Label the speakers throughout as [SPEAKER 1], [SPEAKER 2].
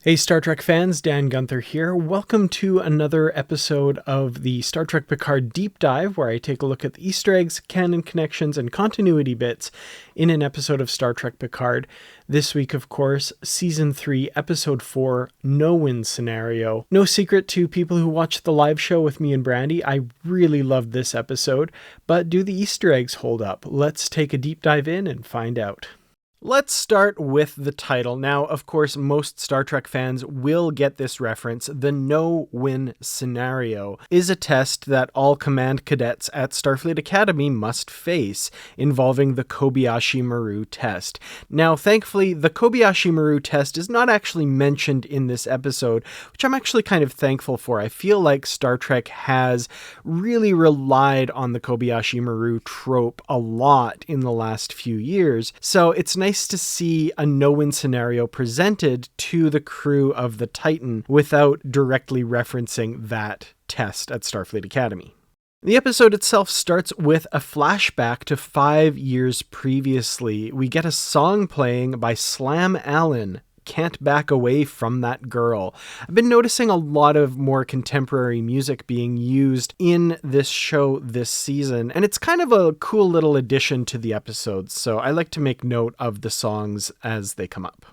[SPEAKER 1] Hey Star Trek fans, Dan Gunther here. Welcome to another episode of the Star Trek Picard Deep Dive, where I take a look at the Easter eggs, canon connections, and continuity bits in an episode of Star Trek Picard. This week, of course, Season 3, Episode 4, No-Win Scenario. No secret to people who watch the live show with me and Brandy, I really loved this episode, but do the Easter eggs hold up? Let's take a deep dive in and find out. Let's start with the title. Now, of course, most Star Trek fans will get this reference. The no-win scenario is a test that all command cadets at Starfleet Academy must face, involving the Kobayashi Maru test. Now, thankfully, the Kobayashi Maru test is not actually mentioned in this episode, which I'm actually kind of thankful for. I feel like Star Trek has really relied on the Kobayashi Maru trope a lot in the last few years, so it's nice to see a no-win scenario presented to the crew of the Titan without directly referencing that test at Starfleet Academy. The episode itself starts with a flashback to 5 years previously. We get a song playing by Slam Allen, Can't Back Away From That Girl. I've been noticing a lot of more contemporary music being used in this show this season, and it's kind of a cool little addition to the episodes, so I like to make note of the songs as they come up.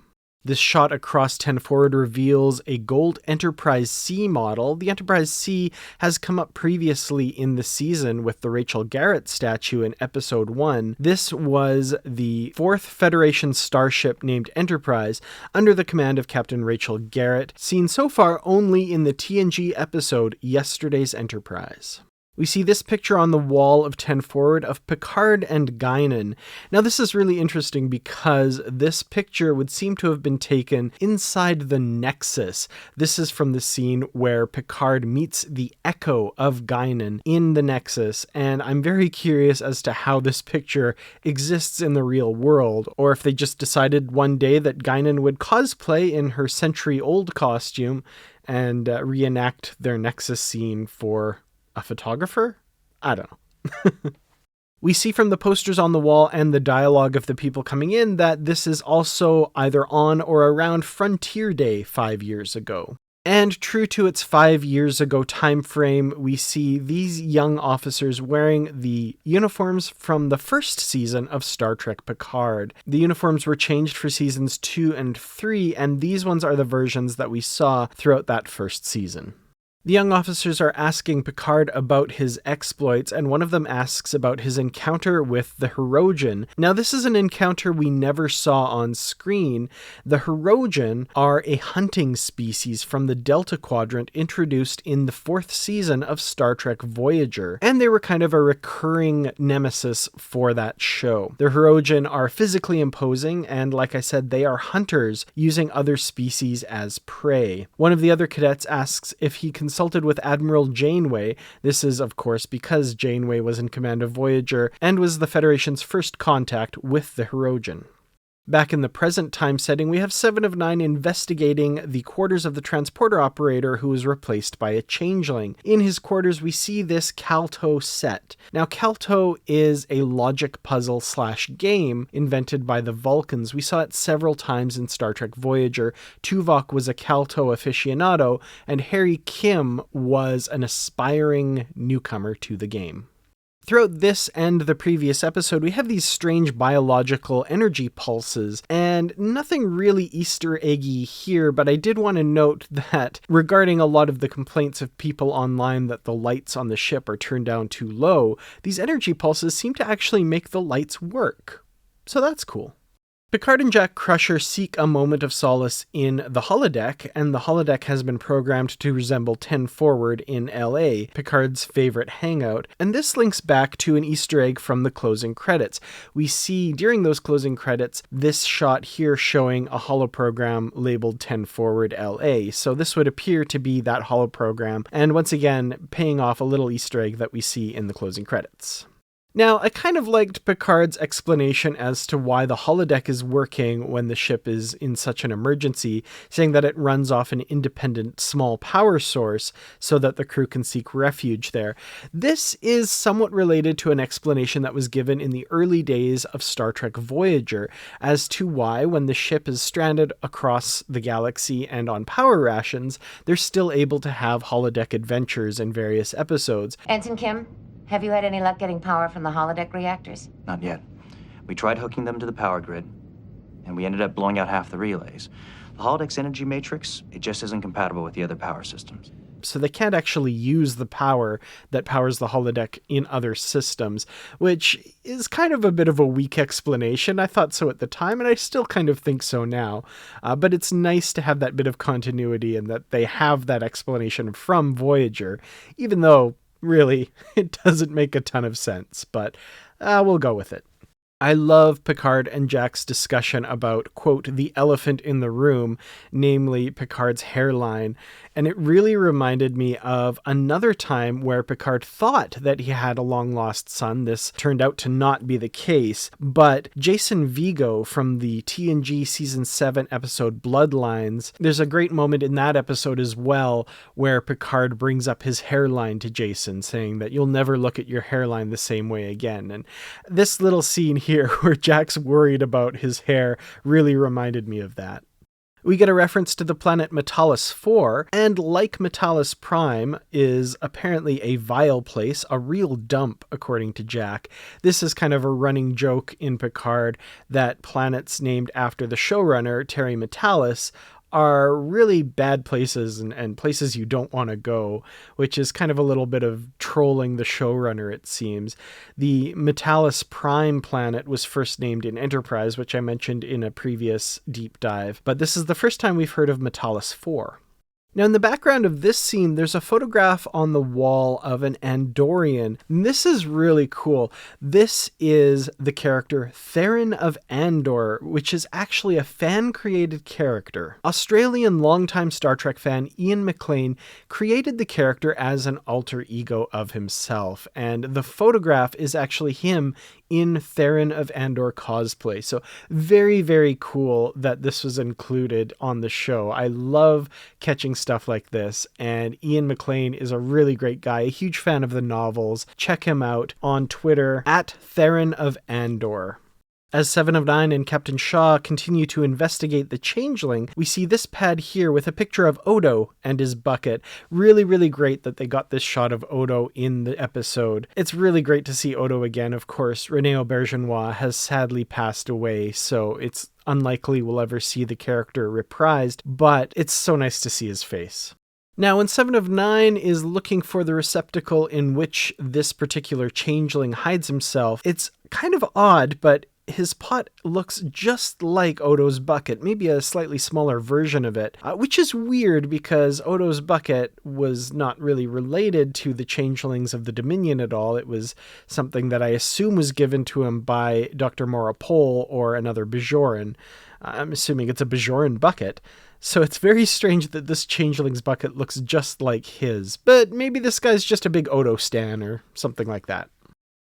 [SPEAKER 1] This shot across 10 forward reveals a gold Enterprise C model. The Enterprise C has come up previously in the season with the Rachel Garrett statue in Episode 1. This was the 4th Federation starship named Enterprise under the command of Captain Rachel Garrett, seen so far only in the TNG episode Yesterday's Enterprise. We see this picture on the wall of 10 forward of Picard and Guinan. Now this is really interesting because this picture would seem to have been taken inside the Nexus. This is from the scene where Picard meets the echo of Guinan in the Nexus, and I'm very curious as to how this picture exists in the real world, or if they just decided one day that Guinan would cosplay in her century-old costume and reenact their Nexus scene for a photographer? I don't know. We see from the posters on the wall and the dialogue of the people coming in that this is also either on or around Frontier Day 5 years ago. And true to its 5 years ago time frame, we see these young officers wearing the uniforms from the first season of Star Trek Picard. The uniforms were changed for seasons 2 and 3, and these ones are the versions that we saw throughout that first season. The young officers are asking Picard about his exploits, and one of them asks about his encounter with the Hirogen. Now, this is an encounter we never saw on screen. The Hirogen are a hunting species from the Delta Quadrant introduced in the 4th season of Star Trek Voyager, and they were kind of a recurring nemesis for that show. The Hirogen are physically imposing, and like I said, they are hunters using other species as prey. One of the other cadets asks if he consulted with Admiral Janeway. This is, of course, because Janeway was in command of Voyager and was the Federation's first contact with the Hirogen. Back in the present time setting, we have 7 of 9 investigating the quarters of the transporter operator who was replaced by a changeling. In his quarters, we see this Calto set. Now, Calto is a logic puzzle / game invented by the Vulcans. We saw it several times in Star Trek Voyager. Tuvok was a Calto aficionado, and Harry Kim was an aspiring newcomer to the game. Throughout this and the previous episode, we have these strange biological energy pulses, and nothing really Easter eggy here, but I did want to note that regarding a lot of the complaints of people online that the lights on the ship are turned down too low, these energy pulses seem to actually make the lights work. So that's cool. Picard and Jack Crusher seek a moment of solace in the holodeck, and the holodeck has been programmed to resemble 10 Forward in LA, Picard's favorite hangout, and this links back to an Easter egg from the closing credits. We see during those closing credits this shot here showing a holoprogram labeled 10 Forward LA, so this would appear to be that holoprogram, and once again paying off a little Easter egg that we see in the closing credits. Now, I kind of liked Picard's explanation as to why the holodeck is working when the ship is in such an emergency, saying that it runs off an independent small power source so that the crew can seek refuge there. This is somewhat related to an explanation that was given in the early days of Star Trek Voyager as to why, when the ship is stranded across the galaxy and on power rations, they're still able to have holodeck adventures in various episodes.
[SPEAKER 2] Ensign Kim? Have you had any luck getting power from the holodeck reactors?
[SPEAKER 3] Not yet. We tried hooking them to the power grid, and we ended up blowing out half the relays. The holodeck's energy matrix, it just isn't compatible with the other power systems.
[SPEAKER 1] So they can't actually use the power that powers the holodeck in other systems, which is kind of a bit of a weak explanation. I thought so at the time, and I still kind of think so now. But it's nice to have that bit of continuity and that they have that explanation from Voyager, even though really, it doesn't make a ton of sense, but we'll go with it. I love Picard and Jack's discussion about, quote, the elephant in the room, namely Picard's hairline. And it really reminded me of another time where Picard thought that he had a long-lost son. This turned out to not be the case. But Jason Vigo from the TNG Season 7 episode Bloodlines, there's a great moment in that episode as well where Picard brings up his hairline to Jason, saying that you'll never look at your hairline the same way again. And this little scene here where Jack's worried about his hair really reminded me of that. We get a reference to the planet Metalis 4, and like Metalis Prime, is apparently a vile place, a real dump, according to Jack. This is kind of a running joke in Picard that planets named after the showrunner, Terry Metalis, are really bad places and places you don't want to go, which is kind of a little bit of trolling the showrunner, it seems. The Metalis Prime planet was first named in Enterprise, which I mentioned in a previous deep dive, but this is the first time we've heard of Metalis 4. Now, in the background of this scene, there's a photograph on the wall of an Andorian. And this is really cool. This is the character Theron of Andor, which is actually a fan-created character. Australian longtime Star Trek fan Ian McLean created the character as an alter ego of himself, and the photograph is actually him in Theron of Andor cosplay. So very, very cool that this was included on the show. I love catching stuff like this, and Ian McLean is a really great guy, a huge fan of the novels. Check him out on Twitter at Theron of Andor. As 7 of 9 and Captain Shaw continue to investigate the Changeling, we see this pad here with a picture of Odo and his bucket. Really, really great that they got this shot of Odo in the episode. It's really great to see Odo again. Of course, René Auberjonois has sadly passed away, so it's unlikely we'll ever see the character reprised, but it's so nice to see his face. Now, when 7 of 9 is looking for the receptacle in which this particular changeling hides himself, it's kind of odd, but his pot looks just like Odo's bucket, maybe a slightly smaller version of it, which is weird because Odo's bucket was not really related to the changelings of the Dominion at all. It was something that I assume was given to him by Dr. Morapol or another Bajoran. I'm assuming it's a Bajoran bucket. So it's very strange that this changeling's bucket looks just like his, but maybe this guy's just a big Odo stan or something like that.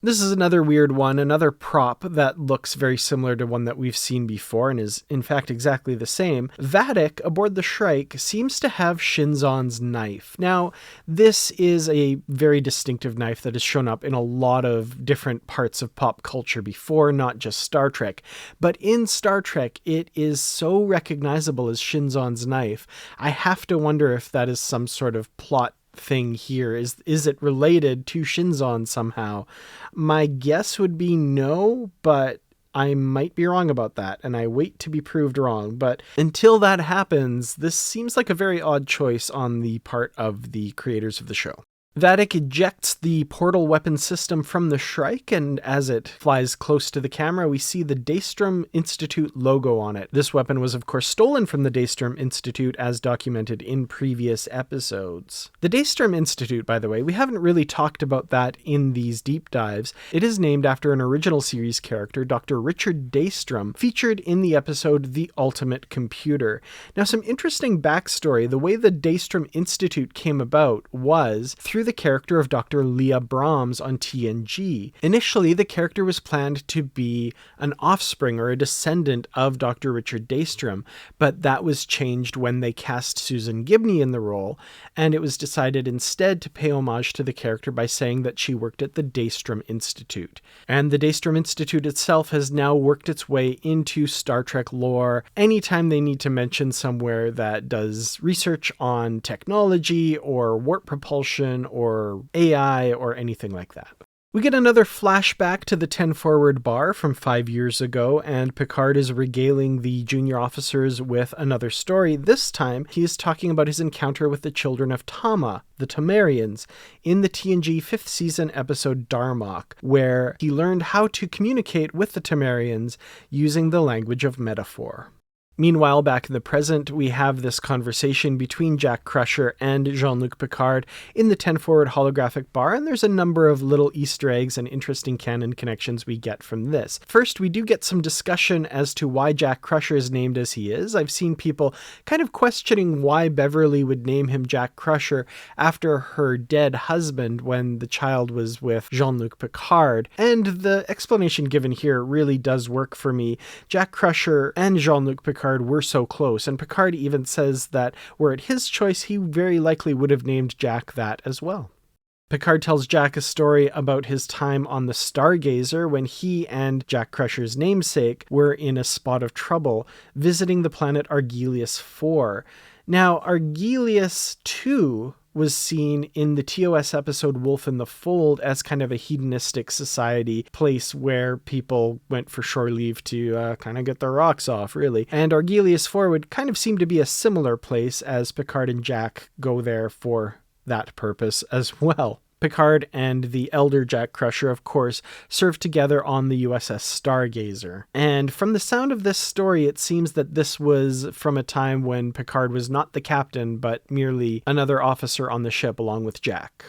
[SPEAKER 1] This is another weird one, another prop that looks very similar to one that we've seen before and is in fact exactly the same. Vadic aboard the Shrike seems to have Shinzon's knife. Now, this is a very distinctive knife that has shown up in a lot of different parts of pop culture before, not just Star Trek. But in Star Trek, it is so recognizable as Shinzon's knife. I have to wonder if that is some sort of plot thing here. Is it related to Shinzon somehow? My guess would be no, but I might be wrong about that, and I wait to be proved wrong. But until that happens, this seems like a very odd choice on the part of the creators of the show. Vadic ejects the portal weapon system from the Shrike, and as it flies close to the camera, we see the Daystrom Institute logo on it. This weapon was, of course, stolen from the Daystrom Institute, as documented in previous episodes. The Daystrom Institute, by the way, we haven't really talked about that in these deep dives. It is named after an original series character, Dr. Richard Daystrom, featured in the episode The Ultimate Computer. Now, some interesting backstory. The way the Daystrom Institute came about was through the character of Dr. Leah Brahms on TNG. Initially, the character was planned to be an offspring or a descendant of Dr. Richard Daystrom, but that was changed when they cast Susan Gibney in the role, and it was decided instead to pay homage to the character by saying that she worked at the Daystrom Institute. And the Daystrom Institute itself has now worked its way into Star Trek lore anytime they need to mention somewhere that does research on technology or warp propulsion or AI or anything like that. We get another flashback to the 10 Forward bar from 5 years ago, and Picard is regaling the junior officers with another story. This time, he is talking about his encounter with the children of Tama, the Tamarians, in the TNG 5th season episode Darmok, where he learned how to communicate with the Tamarians using the language of metaphor. Meanwhile, back in the present, we have this conversation between Jack Crusher and Jean-Luc Picard in the 10 Forward holographic bar, and there's a number of little Easter eggs and interesting canon connections we get from this. First, we do get some discussion as to why Jack Crusher is named as he is. I've seen people kind of questioning why Beverly would name him Jack Crusher after her dead husband when the child was with Jean-Luc Picard, and the explanation given here really does work for me. Jack Crusher and Jean-Luc Picard were so close, and Picard even says that were it his choice, he very likely would have named Jack that as well. Picard tells Jack a story about his time on the Stargazer when he and Jack Crusher's namesake were in a spot of trouble, visiting the planet Argelius 4. Now, Argelius 2 was seen in the TOS episode Wolf in the Fold as kind of a hedonistic society place where people went for shore leave to kind of get their rocks off, really. And Argelius 4 would kind of seem to be a similar place, as Picard and Jack go there for that purpose as well. Picard and the elder Jack Crusher, of course, served together on the USS Stargazer. And from the sound of this story, it seems that this was from a time when Picard was not the captain, but merely another officer on the ship along with Jack.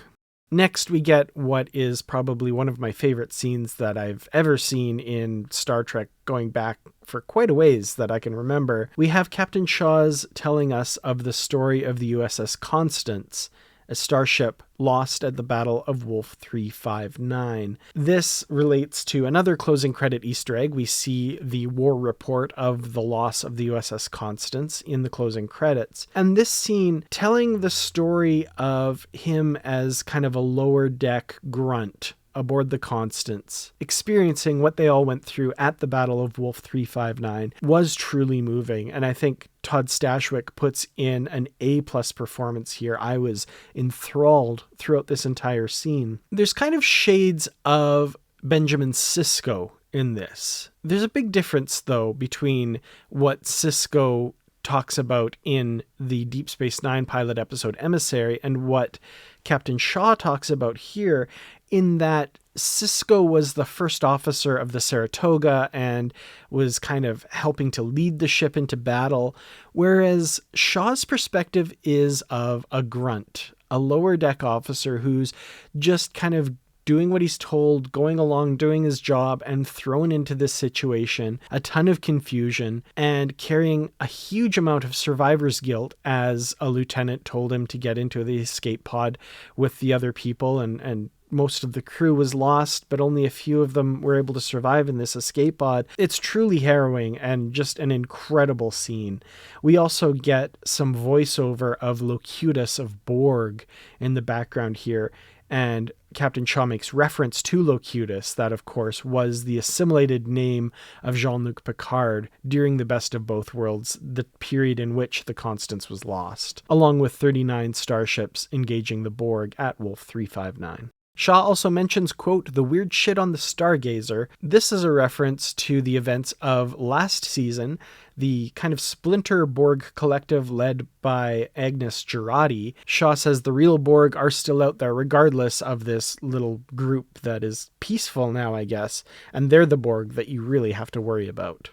[SPEAKER 1] Next, we get what is probably one of my favorite scenes that I've ever seen in Star Trek, going back for quite a ways that I can remember. We have Captain Shaw's telling us of the story of the USS Constance, a starship lost at the Battle of Wolf 359. This relates to another closing credit Easter egg. We see the war report of the loss of the USS Constance in the closing credits. And this scene telling the story of him as kind of a lower deck grunt aboard the Constance, experiencing what they all went through at the Battle of Wolf 359, was truly moving. And I think Todd Stashwick puts in an A+ performance here. I was enthralled throughout this entire scene. There's kind of shades of Benjamin Sisko in this. There's a big difference, though, between what Sisko talks about in the Deep Space Nine pilot episode Emissary and what Captain Shaw talks about here, in that Sisko was the first officer of the Saratoga and was kind of helping to lead the ship into battle, whereas Shaw's perspective is of a grunt, a lower deck officer who's just kind of doing what he's told, going along, doing his job, and thrown into this situation, a ton of confusion, and carrying a huge amount of survivor's guilt, as a lieutenant told him to get into the escape pod with the other people, and most of the crew was lost, but only a few of them were able to survive in this escape pod. It's truly harrowing and just an incredible scene. We also get some voiceover of Locutus of Borg in the background here, and Captain Shaw makes reference to Locutus. That, of course, was the assimilated name of Jean-Luc Picard during the Best of Both Worlds, the period in which the Constance was lost, along with 39 starships engaging the Borg at Wolf 359. Shaw also mentions, quote, the weird shit on the Stargazer. This is a reference to the events of last season, the kind of splinter Borg collective led by Agnes Girardi. Shaw says the real Borg are still out there regardless of this little group that is peaceful now, I guess, and they're the Borg that you really have to worry about.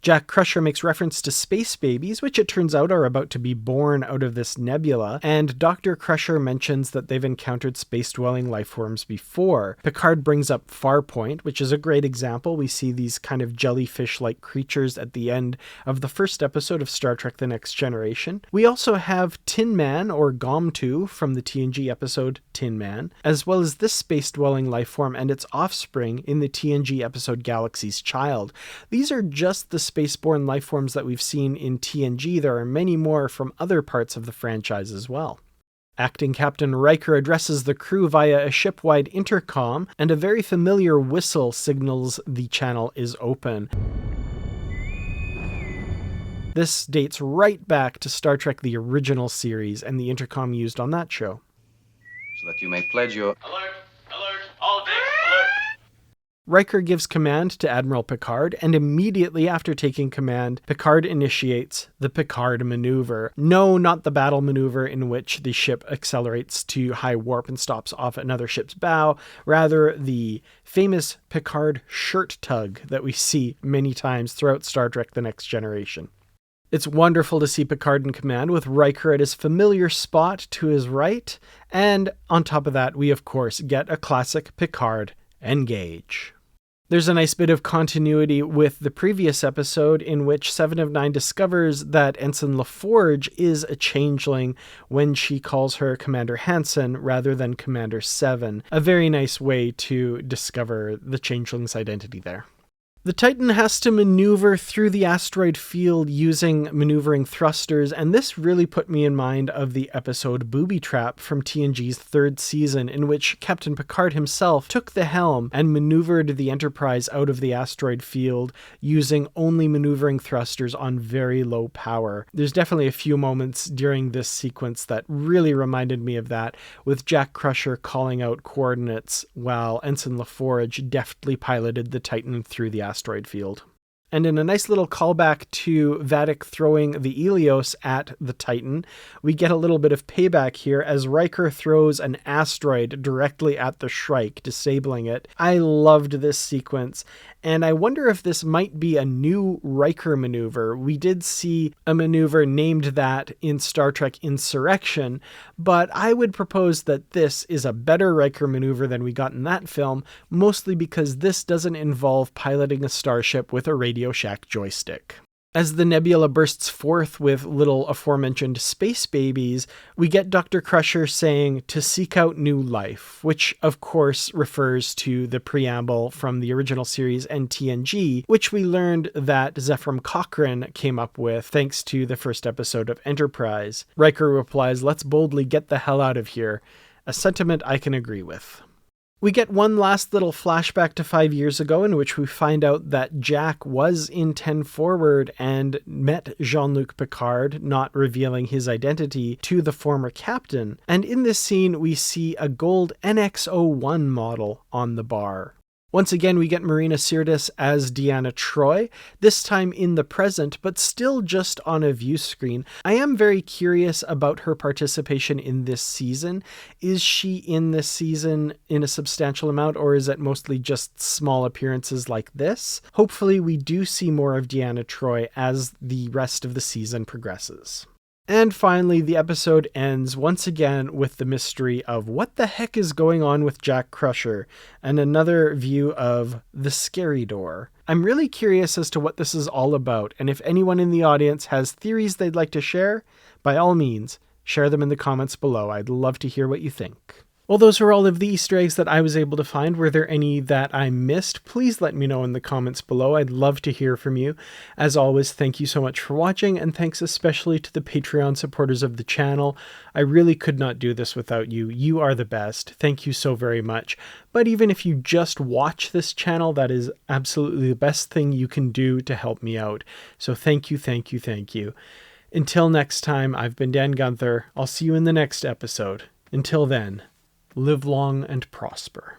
[SPEAKER 1] Jack Crusher makes reference to space babies, which it turns out are about to be born out of this nebula, and Dr. Crusher mentions that they've encountered space-dwelling lifeforms before. Picard brings up Farpoint, which is a great example. We see these kind of jellyfish-like creatures at the end of the first episode of Star Trek: The Next Generation. We also have Tin Man, or Gomtu, from the TNG episode Tin Man, as well as this space-dwelling lifeform and its offspring in the TNG episode Galaxy's Child. These are just the spaceborne lifeforms that we've seen in TNG. There are many more from other parts of the franchise as well. Acting Captain Riker addresses the crew via a ship-wide intercom, and a very familiar whistle signals the channel is open. This dates right back to Star Trek: The Original Series and the intercom used on that show.
[SPEAKER 3] So that you may pledge your...
[SPEAKER 4] Alert! Alert! All decks, alert!
[SPEAKER 1] Riker gives command to Admiral Picard, and immediately after taking command, Picard initiates the Picard maneuver. No, not the battle maneuver in which the ship accelerates to high warp and stops off another ship's bow. Rather, the famous Picard shirt tug that we see many times throughout Star Trek: The Next Generation. It's wonderful to see Picard in command with Riker at his familiar spot to his right, and on top of that, we of course get a classic Picard engage. There's a nice bit of continuity with the previous episode in which 7 of 9 discovers that Ensign LaForge is a changeling when she calls her Commander Hansen rather than Commander 7. A very nice way to discover the changeling's identity there. The Titan has to maneuver through the asteroid field using maneuvering thrusters, and this really put me in mind of the episode Booby Trap from TNG's 3rd season, in which Captain Picard himself took the helm and maneuvered the Enterprise out of the asteroid field using only maneuvering thrusters on very low power. There's definitely a few moments during this sequence that really reminded me of that, with Jack Crusher calling out coordinates while Ensign LaForge deftly piloted the Titan through the asteroid field. And in a nice little callback to Vadic throwing the Helios at the Titan, we get a little bit of payback here as Riker throws an asteroid directly at the Shrike, disabling it. I loved this sequence, and I wonder if this might be a new Riker maneuver. We did see a maneuver named that in Star Trek Insurrection, but I would propose that this is a better Riker maneuver than we got in that film, mostly because this doesn't involve piloting a starship with a Radio Shack joystick. As the nebula bursts forth with little aforementioned space babies, we get Dr. Crusher saying to seek out new life, which of course refers to the preamble from the original series and TNG, which we learned that Zephram Cochrane came up with thanks to the first episode of Enterprise. Riker replies, "Let's boldly get the hell out of here," a sentiment I can agree with. We get one last little flashback to 5 years ago in which we find out that Jack was in 10 Forward and met Jean-Luc Picard, not revealing his identity to the former captain. And in this scene, we see a gold NX-01 model on the bar. Once again, we get Marina Sirtis as Deanna Troi, this time in the present, but still just on a view screen. I am very curious about her participation in this season. Is she in this season in a substantial amount, or is it mostly just small appearances like this? Hopefully we do see more of Deanna Troi as the rest of the season progresses. And finally, the episode ends once again with the mystery of what the heck is going on with Jack Crusher, and another view of the scary door. I'm really curious as to what this is all about, and if anyone in the audience has theories they'd like to share, by all means, share them in the comments below. I'd love to hear what you think. Well, those are all of the Easter eggs that I was able to find. Were there any that I missed? Please let me know in the comments below. I'd love to hear from you. As always, thank you so much for watching, and thanks especially to the Patreon supporters of the channel. I really could not do this without you. You are the best. Thank you so very much. But even if you just watch this channel, that is absolutely the best thing you can do to help me out. So thank you, thank you, thank you. Until next time, I've been Dan Gunther. I'll see you in the next episode. Until then, live long and prosper.